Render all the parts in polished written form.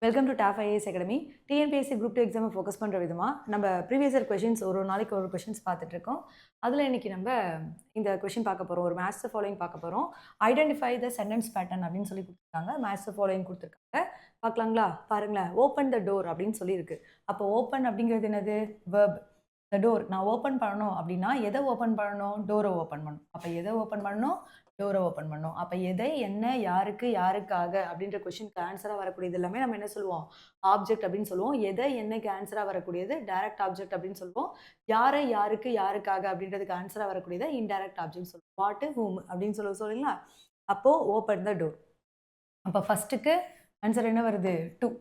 Welcome to top IAS academy. TNPSC group 2 எக்ஸாமை focus பண்ணுற விதமாக நம்ம ப்ரீவியஸ் இயர் கொஷின்ஸ் ஒரு நாளைக்கு ஒரு கொஷின்ஸ் பார்த்துட்டு இருக்கோம். அதில் இன்றைக்கி நம்ம இந்த கொஷின் பார்க்க போகிறோம். ஒரு மேட்ச் ஃபாலோயிங் பார்க்க போகிறோம். ஐடென்டிஃபை த சென்டென்ஸ் பேட்டர்ன் அப்படின்னு சொல்லி கொடுத்துருக்காங்க. மேட்ச் ஃபாலோயிங் கொடுத்துருக்காங்க. பார்க்கலாங்களா? பாருங்களேன். ஓப்பன் த டோர் அப்படின்னு சொல்லியிருக்கு. அப்போ ஓப்பன் அப்படிங்கிறது என்னது? வெர்ப். த டோர் நான் ஓப்பன் பண்ணணும் அப்படின்னா எதை ஓப்பன் பண்ணணும்? டோரை ஓப்பன் பண்ணணும். அப்போ எதை ஓப்பன் பண்ணணும்? டோரை ஓப்பன் பண்ணணும். அப்போ எதை, என்ன, யாருக்கு, யாருக்காக அப்படின்ற கொஸ்டினுக்கு ஆன்சராக வரக்கூடியது எல்லாமே நம்ம என்ன சொல்லுவோம்? ஆப்ஜெக்ட் அப்படின்னு சொல்லுவோம். எதை, என்னைக்கு ஆன்சராக வரக்கூடியது டைரக்ட் ஆப்ஜெக்ட் அப்படின்னு சொல்லுவோம். யாரை, யாருக்கு, யாருக்காக அப்படின்றதுக்கு ஆன்சராக வரக்கூடியது இன்டைரக்ட் ஆப்ஜெக்ட் சொல்லுவோம். வாட், ஹூம் அப்படின்னு சொல்லுங்களா? அப்போது ஓப்பன் த டோர். அப்போ ஃபஸ்ட்டுக்கு ஆன்சர் என்ன வருது? 2.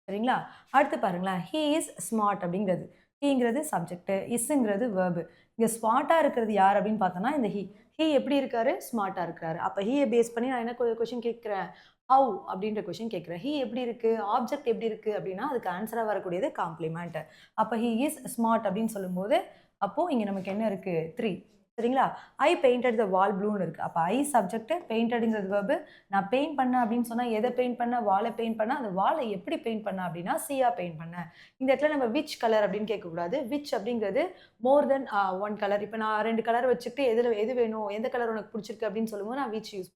சரிங்களா? அடுத்து பாருங்களேன். ஹீ இஸ் ஸ்மார்ட் அப்படிங்கிறது. ஹீங்கிறது சப்ஜெக்ட், இஸ்ங்கிறது வேர்பு. இங்கே ஸ்மார்ட்டாக இருக்கிறது யார் அப்படின்னு பார்த்தோன்னா இந்த ஹீ. ஹீ எப்படி இருக்காரு? ஸ்மார்ட்டாக இருக்கிறாரு. அப்போ ஹீயை பேஸ் பண்ணி நான் என்ன கொஷின் கேட்குறேன்? ஹவு அப்படின்ற கொஷின் கேட்குறேன். ஹீ எப்படி இருக்குது? ஆப்ஜெக்ட் எப்படி இருக்குது அப்படின்னா அதுக்கு ஆன்சராக வரக்கூடியது காம்ப்ளிமெண்ட். அப்போ ஹீ இஸ் ஸ்மார்ட் அப்படின்னு சொல்லும்போது அப்போது இங்கே நமக்கு என்ன இருக்குது? 3. சரிங்களா? ஐ பெயிண்டட் த வால் ப்ளூன்னு இருக்குது. அப்போ ஐ சப்ஜெக்ட், பெயிண்டடுங்கிறது வேர்பு. நான் பெயிண்ட் பண்ணேன் அப்படின்னு சொன்னால் எதை பெயிண்ட் பண்ணேன்? வாலை பெயிண்ட் பண்ணேன். அந்த வாலை எப்படி பெயிண்ட் பண்ணேன் அப்படின்னா சீயாக பெயிண்ட் பண்ணேன். இந்த இடத்துல நம்ம விச் கலர் அப்படின்னு கேட்கக்கூடாது. விச் அப்படிங்கிறது மோர் தென் 1 கலர். இப்போ நான் 2 கலர் வச்சுட்டு எது வேணும், எந்த கலர் உனக்கு பிடிச்சிருக்கு அப்படின்னு சொல்லும்போது நான் விச் யூஸ்.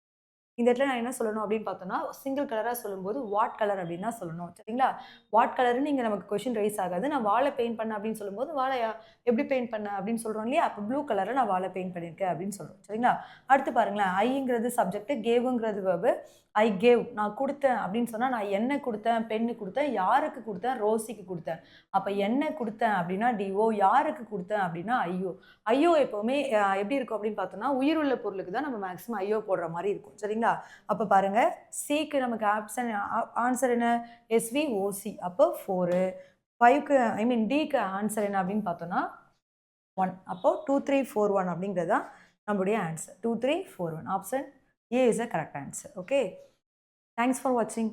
இந்த இடத்துல நான் என்ன சொல்லணும் அப்படின்னு பார்த்தோன்னா சிங்கிள் கலராக சொல்லும்போது வாட் கலர் அப்படின்னு தான் சொல்லணும். சரிங்களா? வாட் கலர்னு இங்கே நமக்கு கொஷின் ரைஸ் ஆகாது. நான் வாலை பெயிண்ட் பண்ணேன் அப்படின்னு சொல்லும்போது வாழையா எப்படி பெயிண்ட் பண்ணேன் அப்படின்னு சொல்கிறோம் இல்லையா? அப்போ ப்ளூ கலரை நான் வாலை பெயிண்ட் பண்ணியிருக்கேன் அப்படின்னு சொல்கிறோம். சரிங்களா? அடுத்து பாருங்களேன். ஐங்கிறது சப்ஜெக்ட், கேவுங்கிறது வேர்பு. ஐ கேவ் நான் கொடுத்தேன் அப்படின்னு சொன்னால் நான் என்ன கொடுத்தேன்? பென்னு கொடுத்தேன். யாருக்கு கொடுத்தேன்? ரோசிக்கு கொடுத்தேன். அப்போ என்ன கொடுத்தேன் அப்படின்னா டிஓ. யாருக்கு கொடுத்தேன் அப்படின்னா ஐயோ. ஐயோ எப்போவுமே எப்படி இருக்கும் அப்படின்னு பார்த்தோன்னா உயிருள்ள பொருளுக்கு தான் நம்ம மேக்ஸிமம் ஐயோ போடுற மாதிரி இருக்கும். சரிங்களா? அப்போ பாருங்கள். சிக்கு நமக்கு ஆன்சர் என்ன? எஸ்விஓசி. அப்போ 4. 5க்கு டிக்கு ஆன்சர் என்ன அப்படின்னு பார்த்தோன்னா 1. அப்போது 2 3 4 1 அப்படிங்கிறது தான் நம்மளுடைய answer. 2 3 4 1. Option A is a correct answer. Okay, thanks for வாட்சிங்.